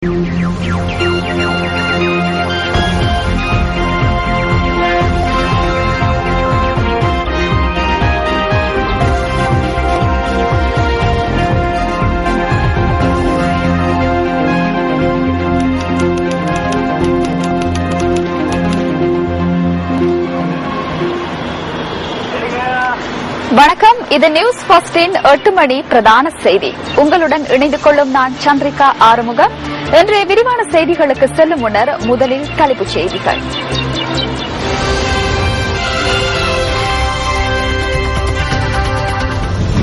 வணக்கம். இது நியூஸ் ஃபர்ஸ்டின் 8 மணி பிரதான செய்தி. உங்களுடன் இணைந்து கொள்ளும் நான் சந்திரிகா ஆறுமுகம். இன்றைய விரிவான செய்திகளுக்கு செல்லும் முன்னர் முதலில் தலைப்புச் செய்திகள்.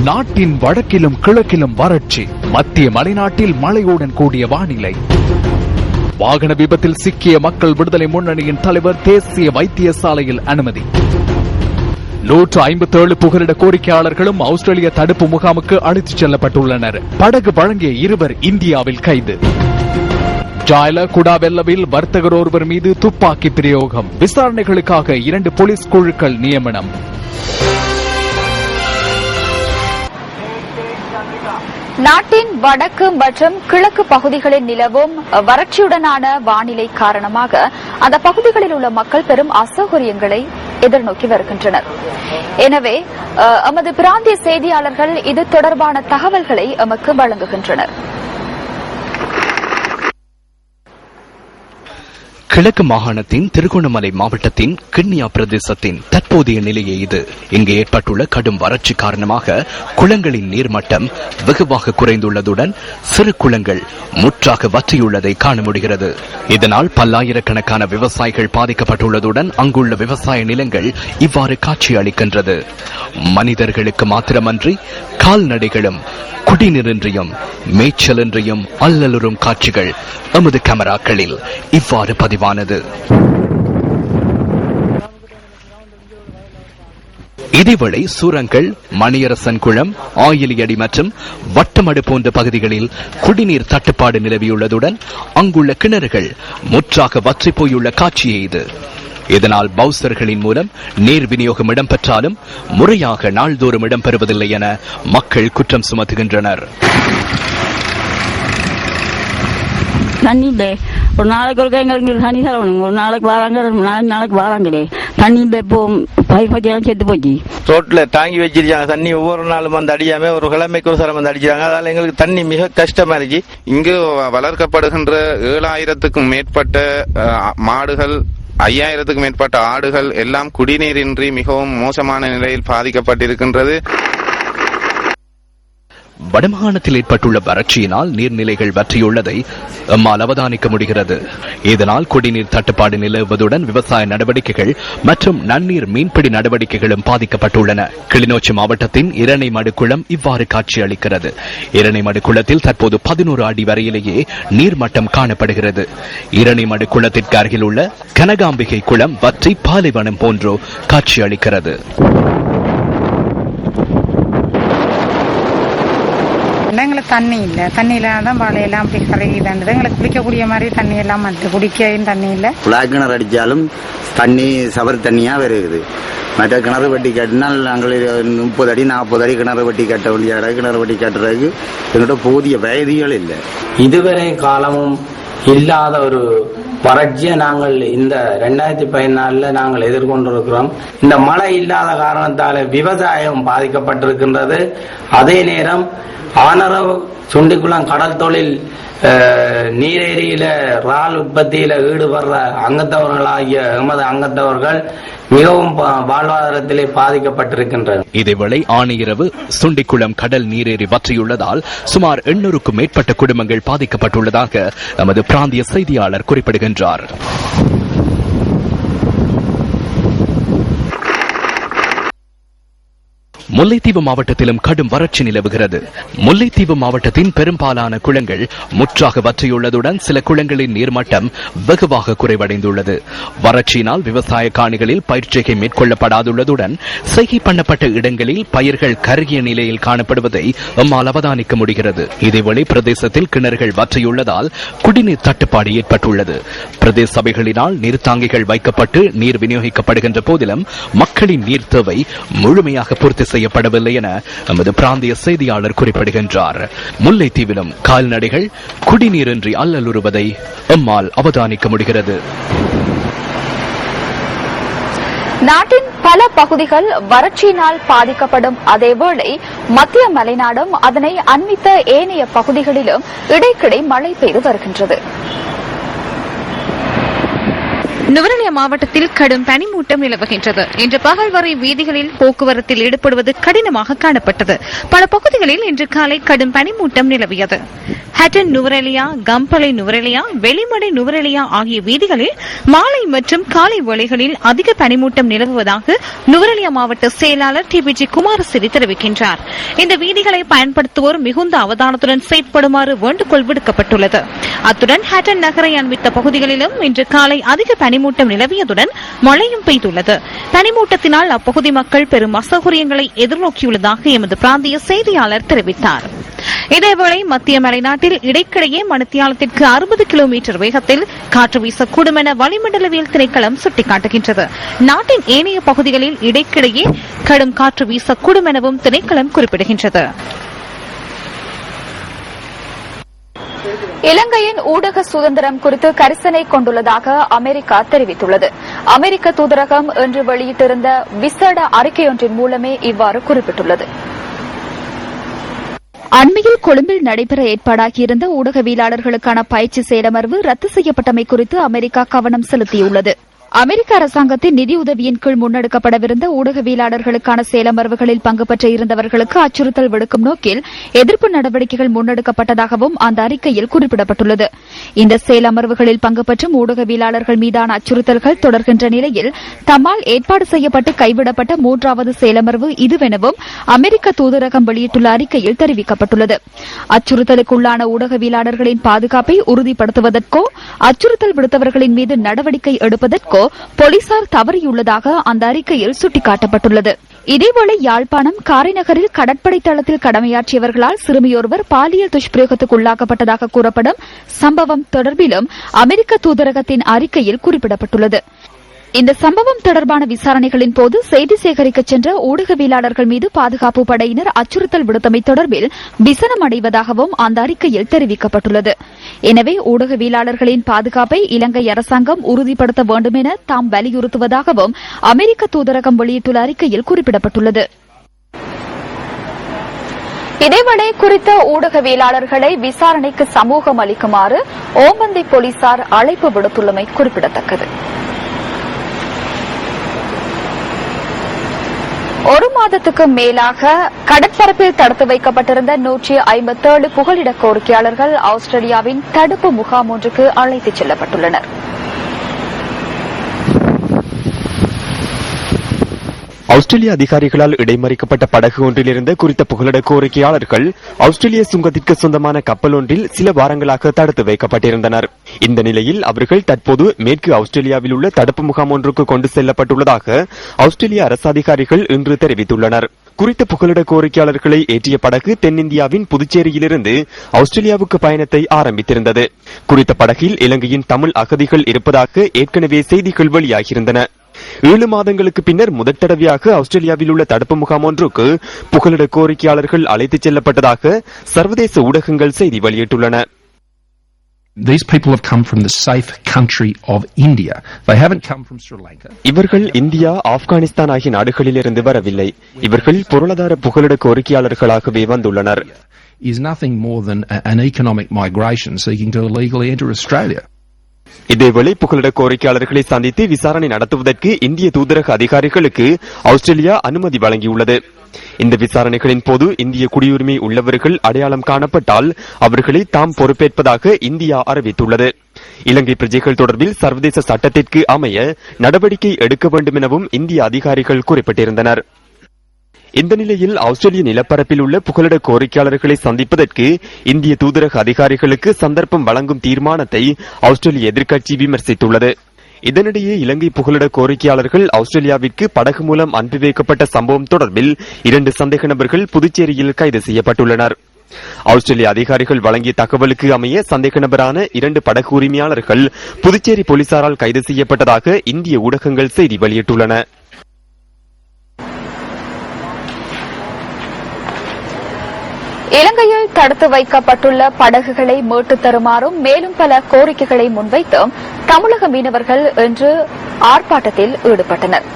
நாட்டின் வடக்கிலும் கிழக்கிலும் வறட்சி, மத்திய மலைநாட்டில் மழையுடன் கூடிய வானிலை. வாகன விபத்தில் சிக்கிய மக்கள் விடுதலை முன்னணியின் தலைவர் தேசிய வைத்தியசாலையில் அனுமதி. 157 புகலிட கோரிக்கையாளர்களும் ஆஸ்திரேலிய தடுப்பு முகாமுக்கு அழைத்துச் செல்லப்பட்டுள்ளனர். படகு வழங்கிய 2 இந்தியாவில் கைது. ஜாயல குடாவெல்லவில் வர்த்தகர் ஒருவர் மீது துப்பாக்கி பிரயோகம். விசாரணைகளுக்காக 2 போலீஸ் குழுக்கள் நியமனம். நாட்டின் வடக்கு மற்றும் கிழக்கு பகுதிகளில் நிலவும் வறட்சியுடனான வானிலை காரணமாக அந்த பகுதிகளில் உள்ள மக்கள் பெரும் அசௌகரியங்களை எதிர்நோக்கி வருகின்றனர். எனவே எமது பிராந்திய செய்தியாளர்கள் இது தொடர்பான தகவல்களை எமக்கு வழங்குகின்றனர். கிழக்கு மாகாணத்தின் திருகோணமலை மாவட்டத்தின் கிண்ணியா பிரதேசத்தின் தற்போதைய நிலையே இது. இங்கு ஏற்பட்டுள்ள கடும் வறட்சி காரணமாக குளங்களின் நீர்மட்டம் வெகுவாக குறைந்துள்ளதுடன் சிறு குளங்கள் முற்றாக வற்றியுள்ளதை காண முடிகிறது. இதனால் பல்லாயிரக்கணக்கான விவசாயிகள் பாதிக்கப்பட்டுள்ளதுடன் அங்குள்ள விவசாய நிலங்கள் இவ்வாறு காட்சியளிக்கின்றது. மனிதர்களுக்கு மாத்திரமன்றி கால்நடைகளும் குடிநீரின்றியும் மேய்ச்சலின்றியும் அல்லலுறும் காட்சிகள் எமது கேமராக்களில் இவ்வாறு பதிவானது. இதேவேளை சூரங்கள், மணியரசன் குளம், ஆயிலியடி மற்றும் வட்டமடு போன்ற பகுதிகளில் குடிநீர் தட்டுப்பாடு நிலவியுள்ளதுடன் அங்குள்ள கிணறுகள் முற்றாக வற்றிப் போயுள்ள காட்சியே இது. இதனால் பவுசர்களின் மூலம் நீர் விநியோகம் இடம்பெற்றாலும் முறையாக நாள்தோறும் இடம்பெறுவதில்லை என மக்கள் குற்றம் சுமத்துகின்றனர். தண்ணி இல்லை. ஒரு நாளைக்கு ஒரு எங்களுக்கு தண்ணி தரணும். ஒரு நாளைக்கு வராங்க, 4 நாளைக்கு வராங்களே. தண்ணி இல்லை. இப்போ பைப் வச்சு செத்து போச்சு. ரோட்ல தாங்கி வச்சிருக்காங்க தண்ணி. ஒவ்வொரு நாளும் வந்து அடியாம ஒரு கிழமைக்கு ஒரு சரம் வந்து அடிச்சாங்க. அதனால எங்களுக்கு தண்ணி மிக கஷ்டமா இருக்கு. இங்கு வளர்க்கப்படுகின்ற 7000க்கும் மேற்பட்ட மாடுகள், 5000க்கும் மேற்பட்ட ஆடுகள் எல்லாம் குடிநீரின்றி மிகவும் மோசமான நிலையில் பாதிக்கப்பட்டிருக்கின்றது. வடமாகாணத்தில் ஏற்பட்டுள்ள வறட்சியினால் நீர்நிலைகள் வற்றியுள்ளதை எம்மால் அவதானிக்க முடிகிறது. இதனால் குடிநீர் தட்டுப்பாடு நிலவுவதுடன் விவசாய நடவடிக்கைகள் மற்றும் நன்னீர் மீன்பிடி நடவடிக்கைகளும் பாதிக்கப்பட்டுள்ளன. கிளிநொச்சி மாவட்டத்தின் இரணைமடு குளம் இவ்வாறு காட்சியளிக்கிறது. இரணைமடு குளத்தில் தற்போது 11 அடி வரையிலேயே நீர்மட்டம் காணப்படுகிறது. இரணைமடு குளத்திற்கு அருகில் உள்ள கனகாம்பிகை குளம் வற்றி பாலைவனம் போன்றோ காட்சியளிக்கிறது. எங்களுக்கு தண்ணி இல்லை. தண்ணி இல்லாதான் வாழையெல்லாம் அப்படி கரைக்குதாண்டது. எங்களுக்கு குடிக்கக்கூடிய மாதிரி தண்ணி எல்லாம் வந்து குடிக்கவும் தண்ணி இல்லை. குழாய் கிணறு அடித்தாலும் தண்ணி சவறு தண்ணியாக வருகிறது. மற்ற கிணறு வெட்டி கட்டினால் நாங்கள் 30 அடி 40 அடி கிணறு வெட்டி கட்ட வேண்டிய இடம். கிணறு வெட்டி கட்டுறதுக்கு எங்கள்கிட்ட போதிய வயதிகள் இல்லை. இதுவரை காலமும் இல்லாத ஒரு வறட்சியை நாங்கள் இந்த 2014 நாங்கள் எதிர்கொண்டிருக்கிறோம். இந்த மழை இல்லாத காரணத்தால் விவசாயம் பாதிக்கப்பட்டிருக்கின்றது. அதே நேரம் ஆனரவு சுண்டிக்குளம் கடல் தொழில் நீரேரியில இறால் உற்பத்தியில ஈடுபடுற அங்கத்தவர்களாகிய எமது அங்கத்தவர்கள் மிகவும் வாழ்வாதாரத்திலே பாதிக்கப்பட்டிருக்கின்றனர். இதேவேளை ஆணையிரவு சுண்டிக்குளம் கடல் நீரேறி வற்றியுள்ளதால் சுமார் 800க்கும் மேற்பட்ட குடும்பங்கள் பாதிக்கப்பட்டுள்ளதாக நமது பிராந்திய செய்தியாளர் குறிப்பிடுகின்றார். முல்லைத்தீவு மாவட்டத்திலும் கடும் வறட்சி நிலவுகிறது. முல்லைத்தீவு மாவட்டத்தின் பெரும்பாலான குளங்கள் முற்றாக வற்றியுள்ளதுடன் சில குளங்களின் நீர்மட்டம் வெகுவாக குறைவடைந்துள்ளது. வறட்சியினால் விவசாய காணிகளில் பயிர்ச்செய்கை மேற்கொள்ளப்படாதுள்ளதுடன் செய்கை பண்ணப்பட்ட இடங்களில் பயிர்கள் கருகிய நிலையில் காணப்படுவதை நம்மால் அவதானிக்க முடிகிறது. இதேவேளை பிரதேசத்தில் கிணறுகள் வற்றியுள்ளதால் குடிநீர் தட்டுப்பாடு ஏற்பட்டுள்ளது. பிரதேச சபைகளினால் நீர்த்தாங்கிகள் வைக்கப்பட்டு நீர் விநியோகிக்கப்படுகின்ற போதிலும் மக்களின் நீர் தேவை முழுமையாக பூர்த்தி செய்யப்படவில்லை என எமது பிராந்திய செய்தியாளர் குறிப்பிடுகின்றார். முல்லைத்தீவிலும் கால்நடைகள் குடிநீரின்றி அல்லலுறுவதை எம்மால் அவதானிக்க முடிகிறது. நாட்டின் பல பகுதிகள் வறட்சியினால் பாதிக்கப்படும் அதேவேளை மத்திய மலைநாடும் அதனை அண்மித்த ஏனைய பகுதிகளிலும் இடைக்கிடை மழை பெய்து வருகின்றது. நுவரெலியா மாவட்டத்தில் கடும் பனிமூட்டம் நிலவுகின்றது. இன்று பகல் வரை வீதிகளில் போக்குவரத்தில் ஈடுபடுவது கடினமாக காணப்பட்டது. பல பகுதிகளில் இன்று காலை கடும் பனிமூட்டம் நிலவியது. ஹட்டன் நுவரெலியா, கம்பளை நுவரெலியா, வெளிமடை நுவரெலியா ஆகிய வீதிகளில் மாலை மற்றும் காலை வேளைகளில் அதிக பனிமூட்டம் நிலவுவதாக நுவரெலியா மாவட்ட செயலாளர் டிபிஜி குமாரசிறி தெரிவிக்கின்றார். இந்த வீதிகளை பயன்படுத்துவோர் மிகுந்த அவதானத்துடன் செயற்படுமாறு வேண்டுகோள் விடுக்கப்பட்டுள்ளது. அத்துடன் ஹட்டன் நகரை அண்மித்த பகுதிகளிலும் இன்று காலை அதிக பனிமூட்டம் நிலவியதுடன் மழையும் பெய்துள்ளது. பனிமூட்டத்தினால் அப்பகுதி மக்கள் பெரும் அசௌகரியங்களை எதிர்நோக்கியுள்ளதாக எமது பிராந்திய செய்தியாளர் தெரிவித்தார். இதேவேளை மத்திய மலைநாட்டில் இடைக்கிடையே மணித்தியாலத்திற்கு 60 கிலோமீட்டர் வேகத்தில் காற்று வீசக்கூடும் என வளிமண்டலவியல் திணைக்களம் சுட்டிக்காட்டுகின்றது. நாட்டின் ஏனைய பகுதிகளில் இடைக்கிடையே கடும் காற்று வீசக்கூடும் எனவும் திணைக்களம் குறிப்பிடுகின்றது. இலங்கையின் ஊடக சுதந்திரம் குறித்து கரிசனை கொண்டுள்ளதாக அமெரிக்கா தெரிவித்துள்ளது. அமெரிக்க தூதரகம் இன்று வெளியிட்டிருந்த விசேட அறிக்கையொன்றின் மூலமே இவ்வாறு குறிப்பிட்டுள்ளது. அண்மையில் கொழும்பில் நடைபெற ஏற்பாடாகியிருந்த ஊடகவியலாளர்களுக்கான பயிற்சி செயலமர்வு ரத்து செய்யப்பட்டமை குறித்து அமெரிக்கா கவனம் செலுத்தியுள்ளது. அமெரிக்க அரசாங்கத்தின் நிதியுதவியின் கீழ் முன்னெடுக்கப்படவிருந்த ஊடகவியலாளர்களுக்கான செயலமர்வுகளில் பங்கு பெற்ற இருந்தவர்களுக்கு அச்சுறுத்தல் விடுக்கும் நோக்கில் எதிர்ப்பு நடவடிக்கைகள் முன்னெடுக்கப்பட்டதாகவும் அந்த அறிக்கையில் குறிப்பிடப்பட்டுள்ளது. இந்த செயலமர்வுகளில் பங்கு பெற்றும் ஊடகவியலாளர்கள் மீதான அச்சுறுத்தல்கள் தொடர்கின்ற நிலையில் தம்மால் ஏற்பாடு செய்யப்பட்டு கைவிடப்பட்ட 3வது செயலமர்வு இதுவெனவும் அமெரிக்க தூதரகம் வெளியிட்டுள்ள அறிக்கையில் தெரிவிக்கப்பட்டுள்ளது. அச்சுறுத்தலுக்குள்ளான ஊடகவியலாளர்களின் பாதுகாப்பை உறுதிப்படுத்துவதற்கோ அச்சுறுத்தல் விடுத்தவர்களின் மீது நடவடிக்கை எடுப்பதற்கோ போலீசார் தவறியுள்ளதாக அந்த அறிக்கையில் சுட்டிக்காட்டப்பட்டுள்ளது. இதேவேளை யாழ்ப்பாணம் காரைநகரில் கடற்படை தளத்தில் கடமையாற்றியவர்களால் சிறுமியொருவர் பாலியல் துஷ்பிரயோகத்துக்கு உள்ளாக்கப்பட்டதாக கூறப்படும் சம்பவம் தொடர்பிலும் அமெரிக்க தூதரகத்தின் அறிக்கையில் குறிப்பிடப்பட்டுள்ளது. இந்த சம்பவம் தொடர்பான விசாரணைகளின் போது செய்தி சேகரிக்க சென்ற ஊடகவியலாளர்கள் மீது பாதுகாப்பு படையினர் அச்சுறுத்தல் விடுத்தமை தொடர்பில் விசனம் அடைவதாகவும் அந்த அறிக்கையில் தெரிவிக்கப்பட்டுள்ளது. எனவே ஊடகவியலாளர்களின் பாதுகாப்பை இலங்கை அரசாங்கம் உறுதிப்படுத்த வேண்டும் என தாம் வலியுறுத்துவதாகவும் அமெரிக்க தூதரகம் வெளியிட்டுள்ள அறிக்கையில் குறிப்பிடப்பட்டுள்ளது. இதேவேளை குறித்த ஊடகவியலாளர்களை விசாரணைக்கு சமூகம் அளிக்குமாறு ஓமந்தை போலீசார் அழைப்பு விடுத்துள்ளமை குறிப்பிடத்தக்கது. ஒரு மாதத்துக்கு மேலாக கடற்பரப்பில் தடுத்து வைக்கப்பட்டிருந்த 157 புகலிட கோரிக்கையாளர்கள் ஆஸ்திரேலியாவின் தடுப்பு முகாம் ஒன்றுக்கு அழைத்துச் செல்லப்பட்டுள்ளனர். ஆஸ்திரேலிய அதிகாரிகளால் இடைமறிக்கப்பட்ட படகு ஒன்றில் இருந்த குறித்த புகலிட கோரிக்கையாளர்கள் ஆஸ்திரேலிய சுங்கத்திற்கு சொந்தமான கப்பல் ஒன்றில் சில வாரங்களாக தடுத்து வைக்கப்பட்டிருந்தனர். இந்த நிலையில் அவர்கள் தற்போது மேற்கு ஆஸ்திரேலியாவில் உள்ள தடுப்பு முகாம் ஒன்றுக்கு கொண்டு செல்லப்பட்டுள்ளதாக ஆஸ்திரேலிய அரசு அதிகாரிகள் இன்று தெரிவித்துள்ளனர். குறித்த புகலிட கோரிக்கையாளர்களை ஏற்றிய படகு தென்னிந்தியாவின் புதுச்சேரியிலிருந்து ஆஸ்திரேலியாவுக்கு பயணத்தை ஆரம்பித்திருந்தது. குறித்த படகில் இலங்கையின் தமிழ் அகதிகள் இருப்பதாக ஏற்கனவே செய்திகள் வெளியாகியிருந்தன. 7 மாதங்களுக்கு பின்னர் முதற் தடவையாக ஆஸ்திரேலியாவில் உள்ள தடுப்பு முகாம் ஒன்றுக்கு புகலிட கோரிக்கையாளர்கள் அழைத்துச் செல்லப்பட்டதாக சர்வதேச ஊடகங்கள் செய்தி வெளியிட்டுள்ளன. These people have come from the safe country of India. They haven't come from Sri Lanka. இவர்கள் இந்தியா, ஆப்கானிஸ்தான் ஆகிய நாடுகளிலிருந்து வரவில்லை. இவர்கள் பொருளாதார புகலிட கோரிக்கையாளர்களாகவே வந்துள்ளனர். Is nothing more than an economic migration seeking to illegally enter Australia. இதேவேளை புகலிட கோரிக்கையாளர்களை சந்தித்து விசாரணை நடத்துவதற்கு இந்திய தூதரக அதிகாரிகளுக்கு ஆஸ்திரேலியா அனுமதி வழங்கியுள்ளது. இந்த விசாரணைகளின் போது இந்திய குடியுரிமை உள்ளவர்கள் அடையாளம் காணப்பட்டால் அவர்களை தாம் பொறுப்பேற்பதாக இந்தியா அறிவித்துள்ளது. இலங்கை பிரஜைகள் தொடர்பில் சர்வதேச சட்டத்திற்கு அமைய நடவடிக்கை எடுக்க வேண்டும் எனவும் இந்திய அதிகாரிகள் குறிப்பிட்டிருந்தனர். இந்த நிலையில் ஆஸ்திரேலிய நிலப்பரப்பில் உள்ள புகலிட கோரிக்கையாளர்களை சந்திப்பதற்கு இந்திய தூதரக அதிகாரிகளுக்கு சந்தர்ப்பம் வழங்கும் தீர்மானத்தை ஆஸ்திரேலிய எதிர்க்கட்சி விமர்சித்துள்ளது. இதனிடையே இலங்கை புகலிட கோரிக்கையாளர்கள் ஆஸ்திரேலியாவிற்கு படகு மூலம் அனுப்பி வைக்கப்பட்ட சம்பவம் தொடர்பில் 2 சந்தேக நபர்கள் புதுச்சேரியில் கைது செய்யப்பட்டுள்ளனர். ஆஸ்திரேலிய அதிகாரிகள் வழங்கிய தகவலுக்கு அமைய சந்தேக நபரான 2 படகு உரிமையாளர்கள் புதுச்சேரி போலீசாரால் கைது செய்யப்பட்டதாக இந்திய ஊடகங்கள் செய்தி வெளியிட்டுள்ளன. இலங்கையில் தடுத்து வைக்கப்பட்டுள்ள படகுகளை மீட்டுத் தருமாறும் மேலும் பல கோரிக்கைகளை முன்வைத்து தமிழக மீனவர்கள் இன்று ஆர்ப்பாட்டத்தில் ஈடுபட்டனர்.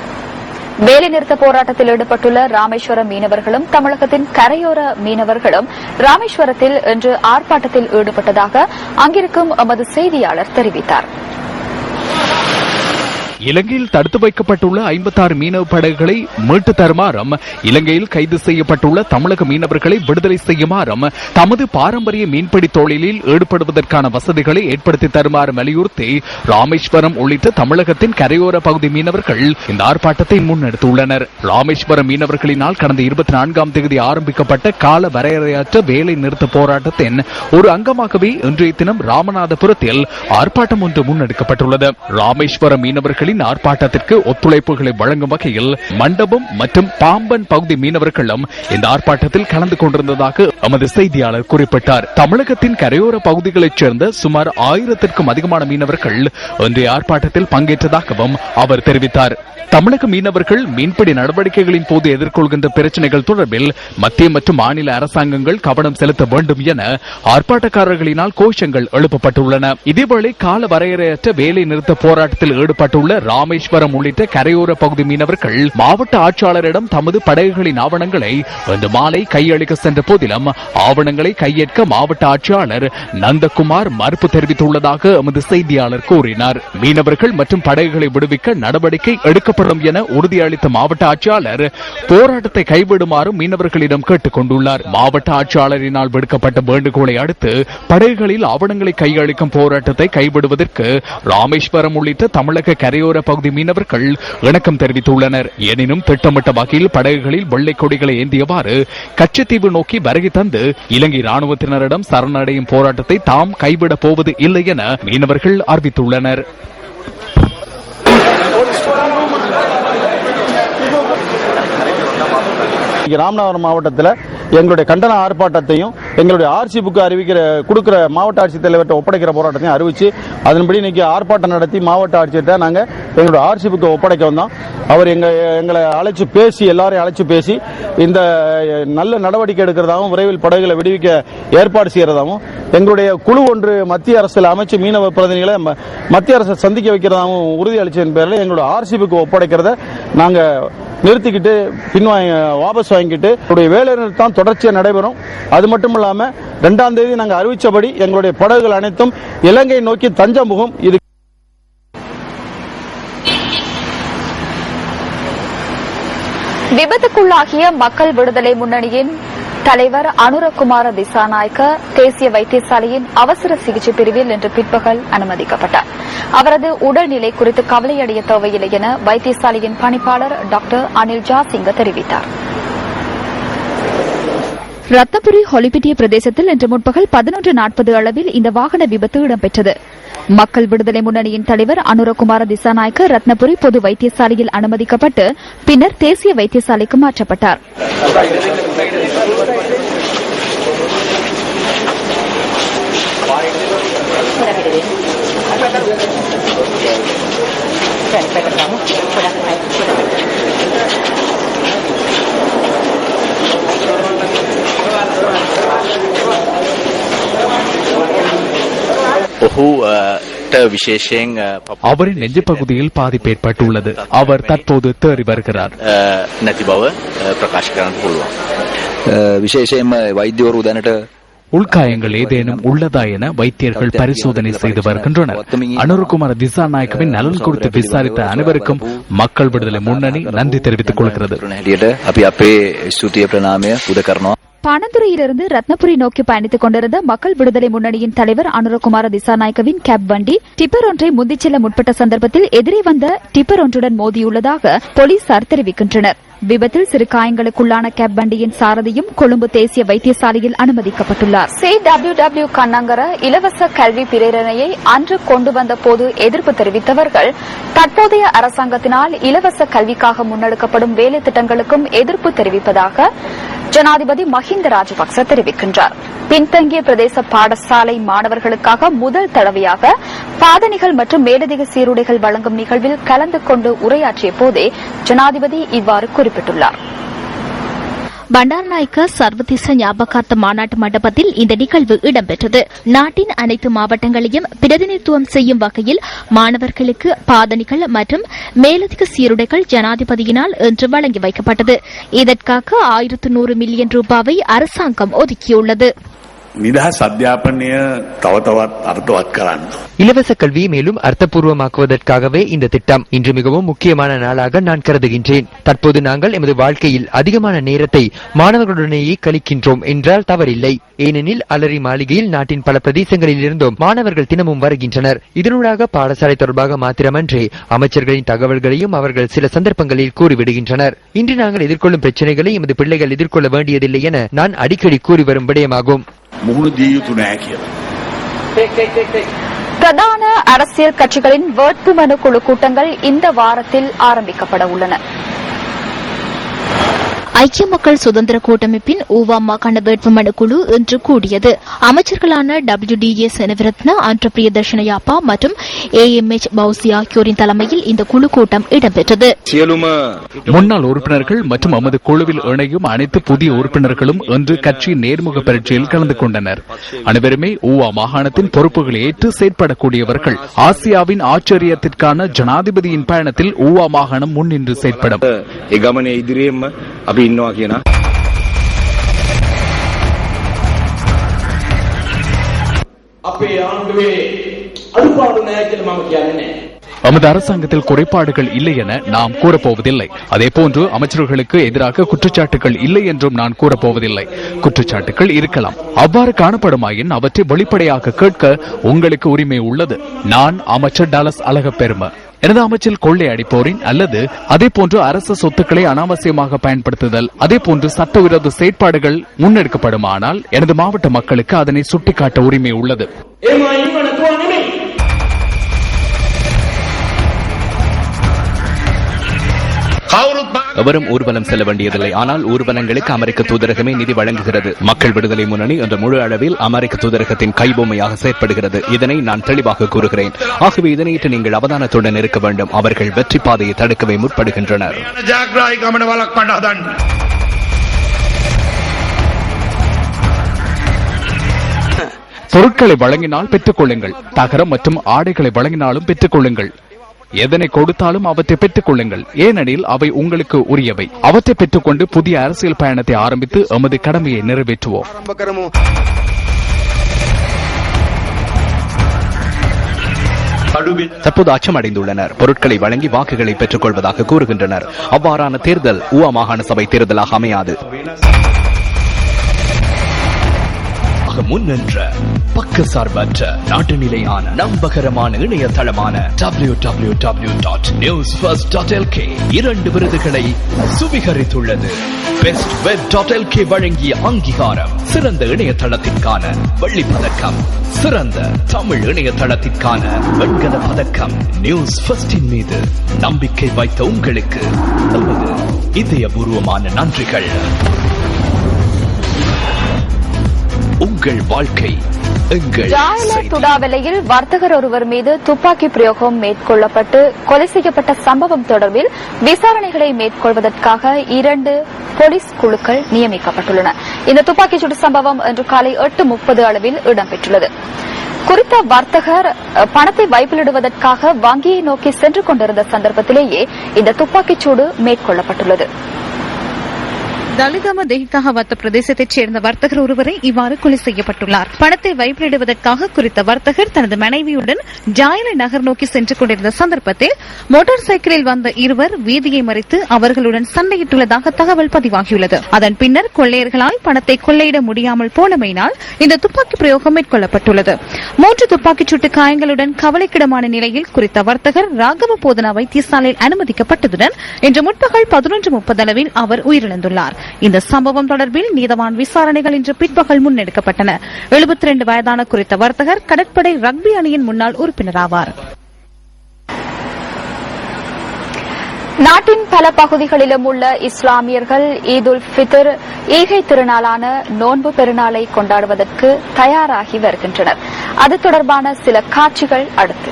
வேலைநிறுத்த போராட்டத்தில் ஈடுபட்டுள்ள ராமேஸ்வரம் மீனவர்களும் தமிழகத்தின் கரையோர மீனவர்களும் ராமேஸ்வரத்தில் இன்று ஆர்ப்பாட்டத்தில் ஈடுபட்டதாக அங்கிருக்கும் எமது செய்தியாளர் தெரிவித்தார். இலங்கையில் தடுத்து வைக்கப்பட்டுள்ள 56 மீனவ படகுகளை மீட்டு தருமாறும் இலங்கையில் கைது செய்யப்பட்டுள்ள தமிழக மீனவர்களை விடுதலை செய்யுமாறும் தமது பாரம்பரிய மீன்பிடி தொழிலில் ஈடுபடுவதற்கான வசதிகளை ஏற்படுத்தி தருமாறு வலியுறுத்தி ராமேஸ்வரம் உள்ளிட்ட தமிழகத்தின் கரையோர பகுதி மீனவர்கள் இந்த ஆர்ப்பாட்டத்தை முன்னெடுத்துள்ளனர். ராமேஸ்வரம் மீனவர்களினால் கடந்த 24ஆம் தேதி ஆரம்பிக்கப்பட்ட கால வரையறையற்ற வேலை நிறுத்த போராட்டத்தின் ஒரு அங்கமாகவே இன்றைய தினம் ராமநாதபுரத்தில் ஆர்ப்பாட்டம் ஒன்று முன்னெடுக்கப்பட்டுள்ளது. ராமேஸ்வரம் மீனவர்களின் ஆர்ப்பாட்டத்திற்கு ஒத்துழைப்புகளை வழங்கும் வகையில் மண்டபம் மற்றும் பாம்பன் பகுதி மீனவர்களும் இந்த ஆர்ப்பாட்டத்தில் கலந்து கொண்டிருந்ததாக எமது செய்தியாளர் குறிப்பிட்டார். தமிழகத்தின் கரையோர பகுதிகளைச் சேர்ந்த சுமார் 1000த்திற்கும் அதிகமான மீனவர்கள் இன்றைய ஆர்ப்பாட்டத்தில் பங்கேற்றதாகவும் அவர் தெரிவித்தார். தமிழக மீனவர்கள் மீன்பிடி நடவடிக்கைகளின் போது எதிர்கொள்கின்ற பிரச்சினைகள் தொடர்பில் மத்திய மற்றும் மாநில அரசாங்கங்கள் கவனம் செலுத்த வேண்டும் என ஆர்ப்பாட்டக்காரர்களினால் கோஷங்கள் எழுப்பப்பட்டுள்ளன. இதேவேளை கால வரையறையற்ற வேலை நிறுத்த போராட்டத்தில் ஈடுபட்டுள்ள ராமேஸ்வரம் உள்ளிட்ட கரையோர பகுதி மீனவர்கள் மாவட்ட ஆட்சியாளரிடம் தமது படகுகளின் ஆவணங்களை இன்று மாலை கையளிக்க சென்ற போதிலும் ஆவணங்களை கையேற்க மாவட்ட ஆட்சியாளர் நந்தகுமார் மறுப்பு தெரிவித்துள்ளதாக எமது செய்தியாளர் கூறினார். மீனவர்கள் மற்றும் படகுகளை விடுவிக்க நடவடிக்கை எடுக்கப்படும் என உறுதியளித்த மாவட்ட ஆட்சியாளர் போராட்டத்தை கைவிடுமாறு மீனவர்களிடம் கேட்டுக் கொண்டுள்ளார். மாவட்ட ஆட்சியாளரினால் விடுக்கப்பட்ட வேண்டுகோளை அடுத்து படகுகளில் ஆவணங்களை கையளிக்கும் போராட்டத்தை கைவிடுவதற்கு ராமேஸ்வரம் உள்ளிட்ட தமிழக கரையோர பகுதி மீனவர்கள் இணக்கம் தெரிவித்துள்ளனர். எனினும் திட்டமிட்ட வகையில் படகுகளில் வெள்ளை கொடிகளை ஏந்தியவாறு கச்சத்தீவு நோக்கி வருகை தந்து இலங்கை ராணுவத்தினரிடம் சரணடையும் போராட்டத்தை தாம் கைவிடப் போவது இல்லை என மீனவர்கள் அறிவித்துள்ளனர். ராமநாதபுரம் மாவட்டத்தில் எங்களுடைய கண்டன ஆர்ப்பாட்டத்தையும் எங்களுடைய ஆர்சி புக்கு கொடுக்கிற மாவட்ட ஆட்சித்தலைவர்கிட்ட ஒப்படைக்கிற போராட்டத்தையும் அறிவிச்சு அதன்படி இன்னைக்கு ஆர்ப்பாட்டம் நடத்தி மாவட்ட ஆட்சியர்கிட்ட நாங்கள் எங்களுடைய ஆர்சி புக்கை ஒப்படைக்க வந்தோம். அவர் எங்களை அழைச்சு பேசி எல்லாரையும் அழைச்சு பேசி இந்த நல்ல நடவடிக்கை எடுக்கிறதாகவும் விரைவில் படகுகளை விடுவிக்க ஏற்பாடு செய்யறதாகவும் எங்களுடைய குழு ஒன்று மத்திய அரசில் அமைச்சு மீனவ பிரதிநிதிகளை மத்திய அரசை சந்திக்க வைக்கிறதாகவும் உறுதி அளிச்சதன் பேரில் எங்களுடைய ஆர்சி புக்கு ஒப்படைக்கிறத நாங்கள் நிறுத்திக்கிட்டு வாபஸ் வாங்கிட்டு வேலை நிறுத்தம் தொடர்ச்சியாக நடைபெறும். அது மட்டும் இல்லாம 2ஆம் தேதி நாங்கள் அறிவிச்சபடி எங்களுடைய படகுகள் அனைத்தும் இலங்கை நோக்கி தஞ்சம் புகும். இது விபத்துக்குள்ளாகிய மக்கள் விடுதலை முன்னணியின் தலைவர் அனுரகுமார திசாநாயக்க தேசிய வைத்தியசாலையின் அவசர சிகிச்சை பிரிவில் இன்று பிற்பகல் அனுமதிக்கப்பட்டார். அவரது உடல்நிலை குறித்து கவலையடைய தேவையில்லை என வைத்தியசாலையின் பணிப்பாளர் டாக்டர் அனில் ஜாசிங்க தெரிவித்தார். ரத்னபுரி ஹொலிபிட்டிய பிரதேசத்தில் இன்று முற்பகல் 11:40 அளவில் இந்த வாகன விபத்து இடம்பெற்றது. மக்கள் விடுதலை முன்னணியின் தலைவர் அனுரகுமார திசாநாயக்க ரத்னபுரி பொது வைத்தியசாலையில் அனுமதிக்கப்பட்டு பின்னர் தேசிய வைத்தியசாலைக்கு மாற்றப்பட்டார். அவரின் நெஞ்சு பகுதியில் பாதிப்பு ஏற்பட்டுள்ளது. அவர் தற்போது தேறி வருகிறார். உள்காயங்கள் ஏதேனும் உள்ளதா என வைத்தியர்கள் பரிசோதனை செய்து வருகின்றனர். அனுரகுமார திசாநாயக்கவின் நலன் குறித்து விசாரித்த அனைவருக்கும் மக்கள் விடுதலை முன்னணி நன்றி தெரிவித்துக் கொள்கிறது. பாணந்துறையிலிருந்து ரத்னபுரி நோக்கி பயணித்துக் கொண்டிருந்த மக்கள் விடுதலை முன்னணியின் தலைவர் அனுரகுமார திசாநாயக்கவின் கேப் வண்டி டிப்பர் ஒன்றை முந்திச் செல்ல முற்பட்ட சந்தர்ப்பத்தில் எதிரே வந்த டிப்பர் ஒன்றுடன் மோதியுள்ளதாக போலீசார் தெரிவிக்கின்றனர். விபத்தில் சிறு காயங்களுக்குள்ளான கேப் வண்டியின் சாரதியும் கொழும்பு தேசிய வைத்தியசாலையில் அனுமதிக்கப்பட்டுள்ளார். CWW கண்ணங்கர இலவச கல்வி பிரேரணையை அன்று கொண்டு வந்த போது எதிர்ப்பு தெரிவித்தவர்கள் தற்போதைய அரசாங்கத்தினால் இலவச கல்விக்காக முன்னெடுக்கப்படும் வேலை திட்டங்களுக்கும் எதிர்ப்பு தெரிவிப்பதாக ஜனாதிபதி மஹிந்த ராஜபக்ச தெரிவிக்கின்றார். பின்தங்கிய பிரதேச பாடசாலை மாணவர்களுக்காக முதல் தடவையாக பாதணிகள் மற்றும் மேலதிக சீருடைகள் வழங்கும் நிகழ்வில் கலந்து கொண்டு உரையாற்றிய போதே ஜனாதிபதி இவ்வாறு குறிப்பிட்டுள்ளார். பண்டாரநாயக்க சர்வதேச ஞாபகார்த்த மாநாட்டு மண்டபத்தில் இந்த நிகழ்வு இடம்பெற்றது. நாட்டின் அனைத்து மாவட்டங்களையும் பிரதிநிதித்துவம் செய்யும் வகையில் மாணவர்களுக்கு பாதணிகள் மற்றும் மேலதிக சீருடைகள் ஜனாதிபதியினால் இன்று வழங்கி வைக்கப்பட்டது. இதற்காக 1100 மில்லியன் ரூபாவை அரசாங்கம் ஒதுக்கியுள்ளது. නිදහස් අධ්‍යාපනය තව තවත් අර්ථවත් කරන්න. இலவச கல்வியை மேலும் அர்த்தபூர்வமாக்குவதற்காகவே இந்த திட்டம் இன்று மிகவும் முக்கியமான நாளாக நான் கருதுகின்றேன். தற்போது நாங்கள் எமது வாழ்க்கையில் அதிகமான நேரத்தை மாணவர்களுடனேயே கழிக்கின்றோம் என்றால் தவறில்லை. ஏனெனில் அலரி மாளிகையில் நாட்டின் பல பிரதேசங்களில் இருந்தும் மாணவர்கள் தினமும் வருகின்றனர். இதனூடாக பாடசாலை தொடர்பாக மாத்திரமன்றே அமைச்சர்களின் தகவல்களையும் அவர்கள் சில சந்தர்ப்பங்களில் கூறிவிடுகின்றனர். இன்று நாங்கள் எதிர்கொள்ளும் பிரச்சனைகளை எமது பிள்ளைகள் எதிர்கொள்ள வேண்டியதில்லை என நான் அடிக்கடி கூறி வரும் விடயமாகும். பிரதான அரசியல் கட்சிகளின் வேட்புமனு குழு கூட்டங்கள் இந்த வாரத்தில் ஆரம்பிக்கப்பட உள்ளன. ஐக்கிய மக்கள் சுதந்திர கூட்டமைப்பின் ஊவா மாகாண வேட்புமனு குழு இன்று கூடியது. அமைச்சர்களான WDA செனவிரத்ன, அன்ற பிரியதர்ஷனயாப்பா மற்றும் AMH பௌசி ஆகியோரின் தலைமையில் இந்த குழு கூட்டம் இடம்பெற்றது. முன்னாள் உறுப்பினர்கள் மற்றும் நமது குழுவில் இணையும் அனைத்து புதிய உறுப்பினர்களும் இன்று கட்சியின் நேர்முக பரீட்சையில் கலந்து கொண்டனர். அனைவருமே ஊவா மாகாணத்தின் பொறுப்புகளை ஏற்று செயற்படக்கூடியவர்கள். ஆசியாவின் ஆச்சரியத்திற்கான ஜனாதிபதியின் பயணத்தில் ஊவா மாகாணம் முன்னின்று செயற்படும். நமது அரசாங்கத்தில் குறைபாடுகள் இல்லை என நாம் கூறப்போவதில்லை. அதேபோன்று அமைச்சர்களுக்கு எதிராக குற்றச்சாட்டுகள் இல்லை என்றும் நான் கூறப்போவதில்லை. குற்றச்சாட்டுகள் இருக்கலாம். அவ்வாறு காணப்படுமாயின் அவற்றை வெளிப்படையாக கேட்க உங்களுக்கு உரிமை உள்ளது. நான் அமைச்சர் டாலஸ் அழகப்பெரும. எனது அமைச்சில் கொள்ளை அடிப்போரின் அல்லது அதேபோன்று அரசு சொத்துக்களை அனாவசியமாக பயன்படுத்துதல், அதேபோன்று சட்டவிரோத செயற்பாடுகள் முன்னெடுக்கப்படுமானால் எனது மாவட்ட மக்களுக்கு அதனை சுட்டிக்காட்ட உரிமை உள்ளது. எவரும் ஊர்வலம் செல்ல வேண்டியதில்லை. ஆனால் ஊர்வலங்களுக்கு அமெரிக்க தூதரகமே நிதி வழங்குகிறது. மக்கள் விடுதலை முன்னணி என்ற முழு அளவில் அமெரிக்க தூதரகத்தின் கைபொம்மையாக செயற்படுகிறது. இதனை நான் தெளிவாக கூறுகிறேன். ஆகவே இதனையிட்டு நீங்கள் அவதானத்துடன் இருக்க வேண்டும். அவர்கள் வெற்றி பாதையை தடுக்கவே முற்படுகின்றனர். பொருட்களை வழங்கினால் பெற்றுக் கொள்ளுங்கள். தகரம் மற்றும் ஆடைகளை வழங்கினாலும் பெற்றுக் கொள்ளுங்கள். எதனை கொடுத்தாலும் அவற்றை பெற்றுக் கொள்ளுங்கள். ஏனெனில் அவை உங்களுக்கு உரியவை. அவற்றை பெற்றுக்கொண்டு புதிய அரசியல் பயணத்தை ஆரம்பித்து எமது கடமையை நிறைவேற்றுவோம். தற்போது அச்சமடைந்துள்ளனர். பொருட்களை வழங்கி வாக்குகளை பெற்றுக் கொள்வதாக கூறுகின்றனர். அவ்வாறான தேர்தல் ஊவா மாகாண சபை தேர்தலாக அமையாது. முன்னின்ற பக்கசார்பற்ற நாட்டு நிலையான நம்பகரமான இணையதளமான www.newsfirst.lk 2 விருதுகளை சுவீகரித்துள்ளது. பெஸ்ட் web.lk வழங்கிய அங்கீகாரம், சிறந்த இணையதளத்திற்கான வெள்ளி பதக்கம், சிறந்த தமிழ் இணையதளத்திற்கான வெண்கல பதக்கம். நியூஸ் ஃபர்ஸ்டின் மீது நம்பிக்கை வைத்த உங்களுக்கு நமது இதயபூர்வமான நன்றிகள். உங்கள் வாழ்க்கை துடாவெல்லையில் வர்த்தகர் ஒருவர் மீது துப்பாக்கி பிரயோகம் மேற்கொள்ளப்பட்டு கொலை செய்யப்பட்ட சம்பவம் தொடர்பில் விசாரணைகளை மேற்கொள்வதற்காக 2 போலீஸ் குழுக்கள் நியமிக்கப்பட்டுள்ளன. இந்த துப்பாக்கிச்சூடு சம்பவம் இன்று காலை 8:30 அளவில் இடம்பெற்றுள்ளது. குறித்த வர்த்தகர் பணத்தை வைப்பிலிடுவதற்காக வங்கியை நோக்கி சென்று கொண்டிருந்த சந்தர்ப்பத்திலேயே இந்த துப்பாக்கிச்சூடு மேற்கொள்ளப்பட்டுள்ளது. தலிதம தெஹிகாவத்த பிரதேசத்தைச் சேர்ந்த வர்த்தகர் ஒருவரை இவ்வாறு கொலை செய்யப்பட்டுள்ளார். பணத்தை வைப்பிலிடுவதற்காக குறித்த வர்த்தகர் தனது மனைவியுடன் ஜாயலை நகர் நோக்கி சென்று கொண்டிருந்த சந்தர்ப்பத்தில் மோட்டார் சைக்கிளில் வந்த இருவர் வீதியை மறித்து அவர்களுடன் சண்டையிட்டுள்ளதாக தகவல் பதிவாகியுள்ளது. அதன் பின்னர் கொள்ளையர்களால் பணத்தை கொள்ளையிட முடியாமல் போனமையினால் இந்த துப்பாக்கி பிரயோகம் மேற்கொள்ளப்பட்டுள்ளது. 3 துப்பாக்கிச்சூட்டு காயங்களுடன் கவலைக்கிடமான நிலையில் குறித்த வர்த்தகர் ராகவ போதனா வைத்தியசாலையில் அனுமதிக்கப்பட்டதுடன் இன்று முற்பகல் 11:30 அளவில் அவர் உயிரிழந்துள்ளார். இந்த சம்பவம் தொடர்பில் நீதவான் விசாரணைகள் இன்று பிற்பகல் முன்னெடுக்கப்பட்டன. 72 வயதான குறித்த வர்த்தகர் கடற்படை ரக்பி அணியின் முன்னாள் உறுப்பினராவார். நாட்டின் பல பகுதிகளிலும் உள்ள இஸ்லாமியர்கள் ஈத் உல் ஃபித்ர் ஈகை திருநாளான நோன்பு பெருநாளை கொண்டாடுவதற்கு தயாராகி வருகின்றனர். அது தொடர்பான சில காட்சிகள் அடுத்து.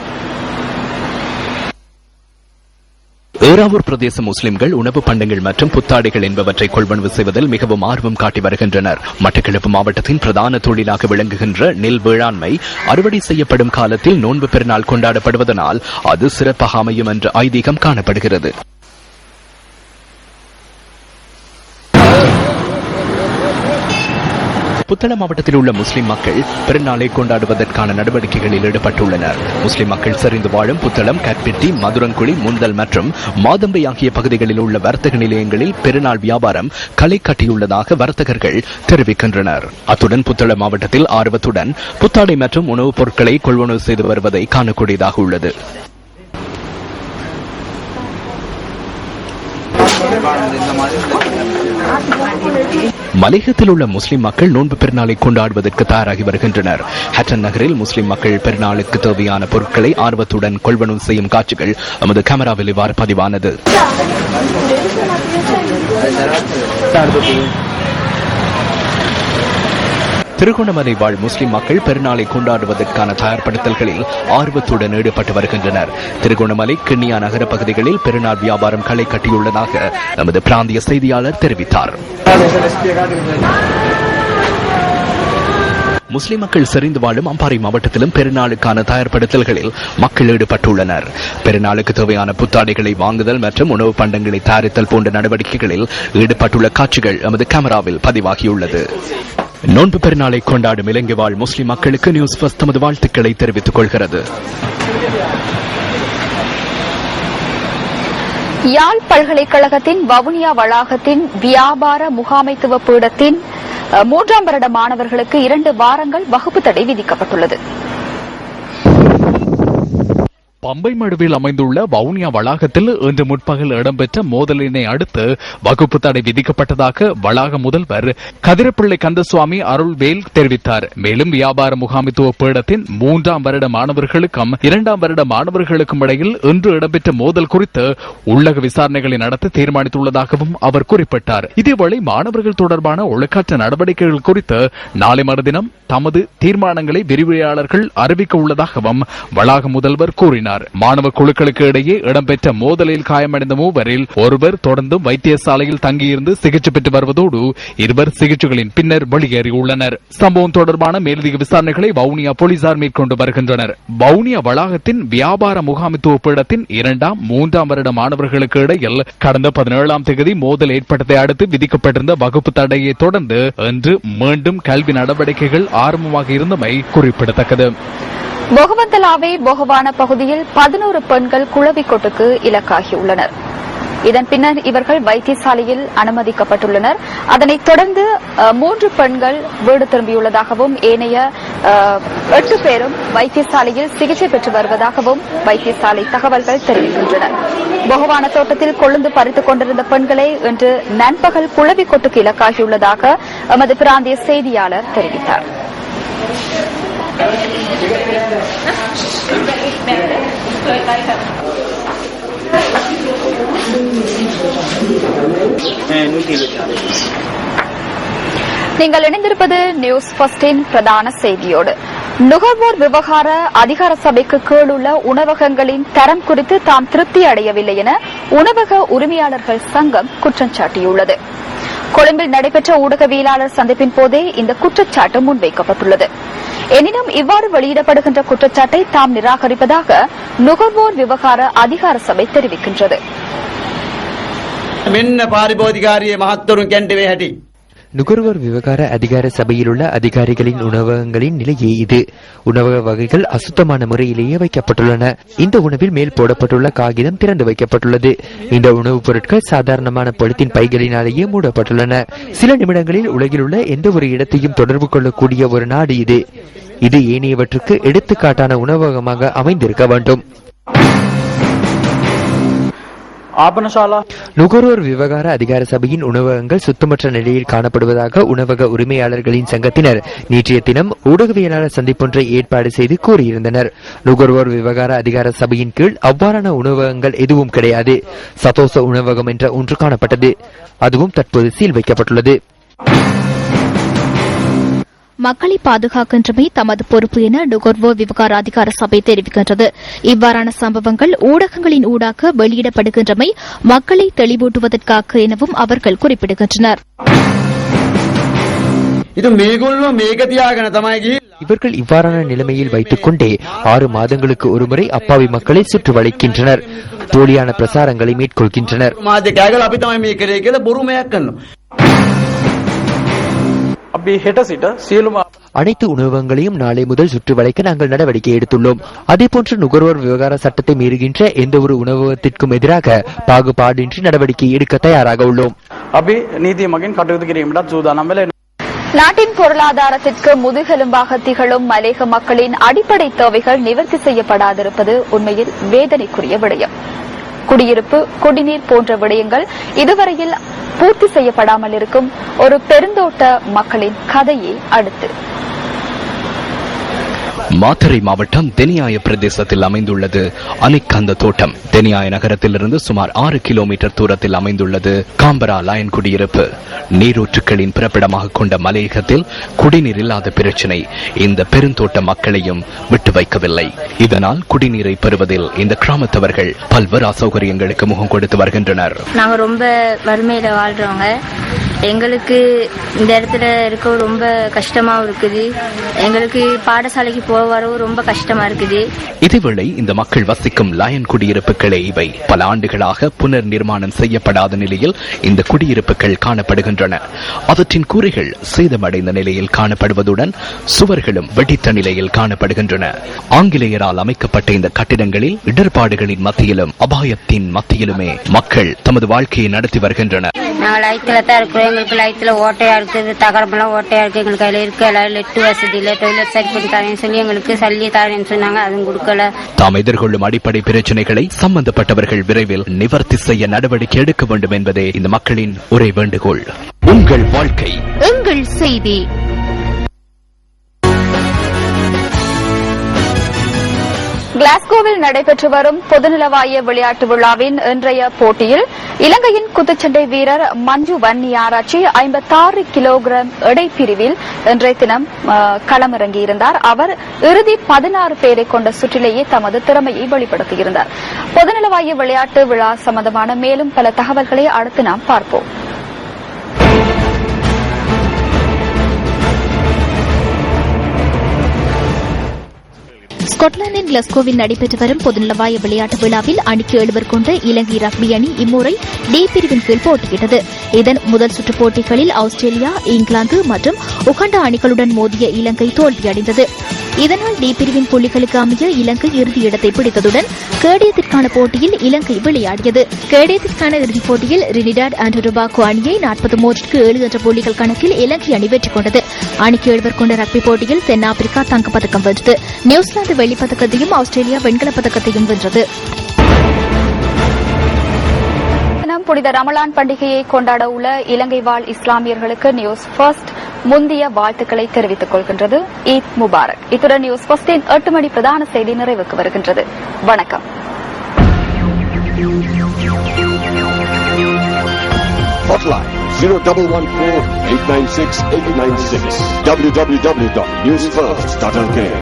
ஏறாவூர் பிரதேச முஸ்லிம்கள் உணவு பண்டங்கள் மற்றும் புத்தாடைகள் என்பவற்றை கொள்வனவு செய்வதில் மிகவும் ஆர்வம் காட்டி வருகின்றனர். மட்டக்களப்பு மாவட்டத்தின் பிரதான தொழிலாக விளங்குகின்ற நெல் வேளாண்மை அறுவடை செய்யப்படும் காலத்தில் நோன்பு பெருநாள் கொண்டாடப்படுவதனால் அது சிறப்பாக அமையும் என்ற ஐதீகம் காணப்படுகிறது. புத்தளம் மாவட்டத்தில் உள்ள முஸ்லிம் மக்கள் பெருநாளை கொண்டாடுவதற்கான நடவடிக்கைகளில் ஈடுபட்டுள்ளனர். முஸ்லிம் மக்கள் செறிந்து வாழும் புத்தளம், கற்பிட்டி, மதுரங்குழி, முந்தல் மற்றும் மாதம்பை ஆகிய பகுதிகளில் உள்ள வர்த்தக நிலையங்களில் பெருநாள் வியாபாரம் களை கட்டியுள்ளதாக வர்த்தகர்கள் தெரிவிக்கின்றனர். அத்துடன் புத்தளம் மாவட்டத்தில் ஆர்வத்துடன் புத்தாடை மற்றும் உணவுப் பொருட்களை கொள்வனவு செய்து வருவதை காணக்கூடியதாக உள்ளது. மலேகத்தில் உள்ள முஸ்லிம் மக்கள் நோன்பு பெருநாளை கொண்டாடுவதற்கு தயாராகி வருகின்றனர். ஹட்டன் நகரில் முஸ்லிம் மக்கள் பெருநாளுக்கு தேவையான பொருட்களை ஆர்வத்துடன் கொள்வனவு செய்யும் காட்சிகள் நமது கேமராவில் இவ்வாறு பதிவானது. திருகோணமலை வாழ் முஸ்லிம் மக்கள் பெருநாளை கொண்டாடுவதற்கான தயார்படுத்தல்களில் ஆர்வத்துடன் ஈடுபட்டு வருகின்றனர். திருகோணமலை, கிண்ணியா நகர பகுதிகளில் பெருநாள் வியாபாரம் களை கட்டியுள்ளதாக நமது பிராந்திய செய்தியாளர் தெரிவித்தார். முஸ்லிம் மக்கள் செறிந்து வாழும் அம்பாறை மாவட்டத்திலும் பெருநாளுக்கான தயார்படுத்தல்களில் மக்கள் ஈடுபட்டுள்ளனர். பெருநாளுக்கு தேவையான புத்தாடைகளை வாங்குதல் மற்றும் உணவு பண்டங்களை தயாரித்தல் போன்ற நடவடிக்கைகளில் ஈடுபட்டுள்ள காட்சிகள் நமது கேமராவில் பதிவாகியுள்ளது. நோன்பு பெருநாளை கொண்டாடும் இலங்கை வாழ் முஸ்லிம் மக்களுக்கு நியூஸ் ஃபர்ஸ்ட் தமது வாழ்த்துக்களை தெரிவித்துக் கொள்கிறது. யாழ் பல்கலைக்கழகத்தின் வவுனியா வளாகத்தின் வியாபார முகாமைத்துவ பீடத்தின் 3ஆம் வருட மாணவர்களுக்கு 2 வாரங்கள் வகுப்பு தடை விதிக்கப்பட்டுள்ளது. பம்பை மடுவில் அமைந்துள்ள வவுனியா வளாகத்தில் இன்று முற்பகல் இடம்பெற்ற மோதலினை அடுத்து வகுப்பு தடை விதிக்கப்பட்டதாக வளாக முதல்வர் கதிரப்பிள்ளை கந்தசுவாமி அருள்வேல் தெரிவித்தார். மேலும் வியாபார முகாமித்துவ பீடத்தின் 3ஆம் வருட மாணவர்களுக்கும் 2ஆம் வருட மாணவர்களுக்கும் இடையில் இன்று இடம்பெற்ற மோதல் குறித்து உள்ளக விசாரணைகளை நடத்த தீர்மானித்துள்ளதாகவும் அவர் குறிப்பிட்டார். இதேவேளை மாணவர்கள் தொடர்பான ஒழுக்காற்ற நடவடிக்கைகள் குறித்து நாளை மறுதினம் தமது தீர்மானங்களை விரிவுரையாளர்கள் அறிவிக்க உள்ளதாகவும் வளாக முதல்வர் கூறினார். மாணவ குழுக்களுக்கு இடையே இடம்பெற்ற மோதலில் காயமடைந்த 3வரில் ஒருவர் தொடர்ந்து வைத்தியசாலையில் தங்கியிருந்து சிகிச்சை பெற்று வருவதோடு 2 சிகிச்சைகளின் பின்னர் வெளியேறியுள்ளனர். சம்பவம் தொடர்பான மேலதிக விசாரணைகளை வவுனியா போலீசார் மேற்கொண்டு வருகின்றனர். வவுனியா வளாகத்தின் வியாபார முகாமித்துவ பீடத்தின் 2ஆம் 3ஆம் வருட மாணவர்களுக்கு இடையில் கடந்த 17ஆம் தேதி மோதல் ஏற்பட்டதை அடுத்து விதிக்கப்பட்டிருந்த வகுப்பு தடையை தொடர்ந்து இன்று மீண்டும் கல்வி நடவடிக்கைகள் ஆரம்பமாக இருந்தமை குறிப்பிடத்தக்கது. பொகவந்தலாவே பொகவான பகுதியில் 11 பெண்கள் குளவிக்கொட்டுக்கு இலக்காகியுள்ளனர். இதன் பின்னர் இவர்கள் வைத்தியசாலையில் அனுமதிக்கப்பட்டுள்ளனர். அதனைத் தொடர்ந்து 3 பெண்கள் வீடு திரும்பியுள்ளதாகவும் ஏனைய 8 பேரும் வைத்தியசாலையில் சிகிச்சை பெற்று வருவதாகவும் வைத்தியசாலை தகவல்கள் தெரிவிக்கின்றன. பொகவான தோட்டத்தில் கொழுந்து பறித்துக் கொண்டிருந்த பெண்களை இன்று நண்பகல் குளவிக்கொட்டுக்கு இலக்காகியுள்ளதாக எமது பிராந்திய செய்தியாளர் தெரிவித்தார். நீங்கள் இணைந்திருப்பது நியூஸ் ஃபர்ஸ்டின் பிரதான செய்தியோடு. நுகர்வோர் விவகார அதிகார சபைக்கு கீழ் உள்ள உணவகங்களின் தரம் குறித்து தாம் திருப்தி அடையவில்லை என உணவக உரிமையாளர்கள் சங்கம் குற்றம் சாட்டியுள்ளது. கொழும்பில் நடைபெற்ற ஊடகவியலாளர் சந்திப்பின் போதே இந்த குற்றச்சாட்டு முன்வைக்கப்பட்டுள்ளது. எனினும் இவ்வாறு வெளியிடப்படுகின்ற குற்றச்சாட்டை தாம் நிராகரிப்பதாக நுகர்வோர் விவகார அதிகார சபை தெரிவிக்கின்றது. நுகர்வோர் விவகார அதிகார சபையில் உள்ள அதிகாரிகளின் உணவகங்களின் நிலையே இது. உணவக வகைகள் அசுத்தமான முறையிலேயே வைக்கப்பட்டுள்ளன. இந்த உணவில் மேல் போடப்பட்டுள்ள காகிதம் திறந்து வைக்கப்பட்டுள்ளது. இந்த உணவுப் பொருட்கள் சாதாரணமான பொலித்தீன் பைகளினாலேயே மூடப்பட்டுள்ளன. சில நிமிடங்களில் உலகில் உள்ள எந்த ஒரு இடத்தையும் தொடர்பு கொள்ளக்கூடிய ஒரு நாடு இது. இது ஏனையவற்றுக்கு எடுத்துக்காட்டான உணவகமாக அமைந்திருக்க வேண்டும். நுகர்வோர் விவகார அதிகார சபையின் உணவகங்கள் சுத்தமற்ற நிலையில் காணப்படுவதாக உணவக உரிமையாளர்களின் சங்கத்தினர் நேற்றைய தினம் ஊடகவியலாளர் சந்திப்பொன்றை ஏற்பாடு செய்து கூறியிருந்தனர். நுகர்வோர் விவகார அதிகார சபையின் கீழ் அவ்வாறான உணவகங்கள் எதுவும் கிடையாது. சதோச உணவகம் என்ற ஒன்று காணப்பட்டது. அதுவும் தற்போது சீல் வைக்கப்பட்டுள்ளது. மக்களை பாதுகாக்கின்றமை தமது பொறுப்பு என நுகர்வோர் விவகார அதிகார சபை தெரிவிக்கின்றது. இவ்வாறான சம்பவங்கள் ஊடகங்களின் ஊடாக வெளியிடப்படுகின்றமை மக்களை தெளிவூட்டுவதற்காக எனவும் அவர்கள் குறிப்பிடுகின்றனர். இவர்கள் இவ்வாறான நிலைமையில் வைத்துக் கொண்டே 6 மாதங்களுக்கு ஒருமுறை அப்பாவி மக்களை சுற்றி வளைக்கின்றனர், போலியான பிரசாரங்களை மேற்கொள்கின்றனர். அனைத்து உணவகங்களையும் நாளை முதல் சுற்றி வளைக்க நாங்கள் நடவடிக்கை எடுத்துள்ளோம். அதேபோன்று நுகர்வோர் விவகார சட்டத்தை மீறுகின்ற எந்த ஒரு உணவகத்திற்கும் எதிராக பாகுபாடின்றி நடவடிக்கை எடுக்க தயாராக உள்ளோம். நாட்டின் பொருளாதாரத்திற்கு முதுகெலும்பாக திகழும் மலேக மக்களின் அடிப்படை தேவைகள் நிவர்த்தி செய்யப்படாதிருப்பது உண்மையில் வேதனைக்குரிய விடயம். குடியிருப்பு, குடிநீர் போன்ற விடயங்கள் இதுவரையில் பூர்த்தி செய்யப்படாமல் இருக்கும் ஒரு பெருந்தோட்ட மக்களின் கதையை அடுத்து மாத்தறை மாவட்டம் தெனியாய பிரதேசத்தில் அமைந்துள்ளது அனிக்கந்த தோட்டம். தெனியாய நகரத்திலிருந்து சுமார் 6 கிலோமீட்டர் தூரத்தில் அமைந்துள்ளது காம்பரா லயன் குடியிருப்பு. நீரூற்றுக்களின் பிறப்பிடமாக கொண்ட மலையகத்தில் குடிநீர் இல்லாத பிரச்சினை இந்த பெருந்தோட்ட மக்களையும் விட்டு வைக்கவில்லை. இதனால் குடிநீரை பெறுவதில் இந்த கிராமத்தவர்கள் பல்வேறு அசௌகரியங்களுக்கு முகம் கொடுத்து வருகின்றனர். நாங்க ரொம்ப வறுமையில வாழ்றவங்க. எங்களுக்கு இந்த இடத்துல இருக்க ரொம்ப கஷ்டமாவும் இருக்குது. எங்களுக்கு பாடசாலைக்கு போக வரவும் ரொம்ப கஷ்டமா இருக்குது. இதேவேளை இந்த மக்கள் வசிக்கும் லயன் குடியிருப்புகளே இவை பல ஆண்டுகளாக புனர் நிர்மாணம் செய்யப்படாத நிலையில் இந்த குடியிருப்புகள் காணப்படுகின்றன. அவற்றின் கூரைகள் சேதமடைந்த நிலையில் காணப்படுவதுடன் சுவர்களும் வெடித்த நிலையில் காணப்படுகின்றன. ஆங்கிலேயரால் அமைக்கப்பட்ட இந்த கட்டிடங்களில் இடர்பாடுகளின் மத்தியிலும் அபாயத்தின் மத்தியிலுமே மக்கள் தமது வாழ்க்கையை நடத்தி வருகின்றனர். நாங்கள் லைத்துல தான் இருக்கிறோம். எங்களுக்கு லைத்துல ஓட்டையா இருக்குது, தகரமெல்லாம் ஓட்டையா இருக்கு. எங்களுக்கு அதில் இருக்க லெட்டு வசதி இல்லை. டொய்லெட் சரி பண்ணி தரேன்னு சொல்லி எங்களுக்கு சல்லி தரேன்னு சொன்னாங்க, அதுவும் கொடுக்கல. தாம் எதிர்கொள்ளும் அடிப்படை பிரச்சனைகளை சம்பந்தப்பட்டவர்கள் விரைவில் நிவர்த்தி செய்ய நடவடிக்கை எடுக்க வேண்டும் என்பதே இந்த மக்களின் ஒரே வேண்டுகோள். உங்கள் வாழ்க்கை எங்கள் செய்தி. கிளாஸ்கோவில் நடைபெற்று வரும் பொதுநலவாய விளையாட்டு விழாவின் இன்றைய போட்டியில் இலங்கையின் குத்துச்சண்டை வீரர் மஞ்சு வன்னியாராச்சி 56 கிலோகிராம் எடை பிரிவில் இன்றைய தினம் களமிறங்கியிருந்தார். அவர் இறுதி 16 பேரை கொண்ட சுற்றிலேயே தமது திறமையை வெளிப்படுத்தியிருந்தார். பொதுநலவாய விளையாட்டு விழா சம்பந்தமான மேலும் பல தகவல்களை அடுத்து நாம் பார்ப்போம். ஸ்காட்லாந்தின் கிளாஸ்கோவில் நடைபெற்று வரும் பொதுநலவாய விளையாட்டு விழாவில் அணிக்கு 7 கொண்ட இலங்கை ரக்பி அணி இம்முறை டி பிரிவின் கீழ் போட்டியிட்டது. இதன் முதல் சுற்று போட்டிகளில் ஆஸ்திரேலியா, இங்கிலாந்து மற்றும் உகாண்டா அணிகளுடன் மோதிய இலங்கை தோல்வியடைந்தது. இதனால் டி பிரிவின் புள்ளிகளுக்கு அமைய இலங்கை இறுதி இடத்தை பிடித்ததுடன் கேடயத்திற்கான போட்டியில் இலங்கை விளையாடியது. கேடயத்திற்கான இறுதிப் போட்டியில் ரினிடாட் அண்ட் டுபாகோ அணியை 43-7 என்ற புள்ளிகள் கணக்கில் இலங்கை அணி வெற்றி கொண்டது. அணிக்கு 7 கொண்ட ரக்பி போட்டியில் தென்னாப்பிரிக்கா தங்கப்பதக்கம் வென்றது. நியூசிலாந்து வெள்ளிப்பதக்கத்தையும் ஆஸ்திரேலியா வெண்கலப் பதக்கத்தையும் வென்றது. புனித ரமலான் பண்டிகையை கொண்டாட உள்ள இலங்கை வாழ் இஸ்லாமியர்களுக்கு நியூஸ் ஃபர்ஸ்ட் முந்திய வாழ்த்துக்களை தெரிவித்துக் கொள்கின்றது. ஈத் முபாரக். இத்துடன் நியூஸ் ஃபர்ஸ்டின் 8 மணி பிரதான செய்தி நிறைவுக்கு வருகின்றது. வணக்கம். Hotline 0114-896-896 www.newsfirst.lk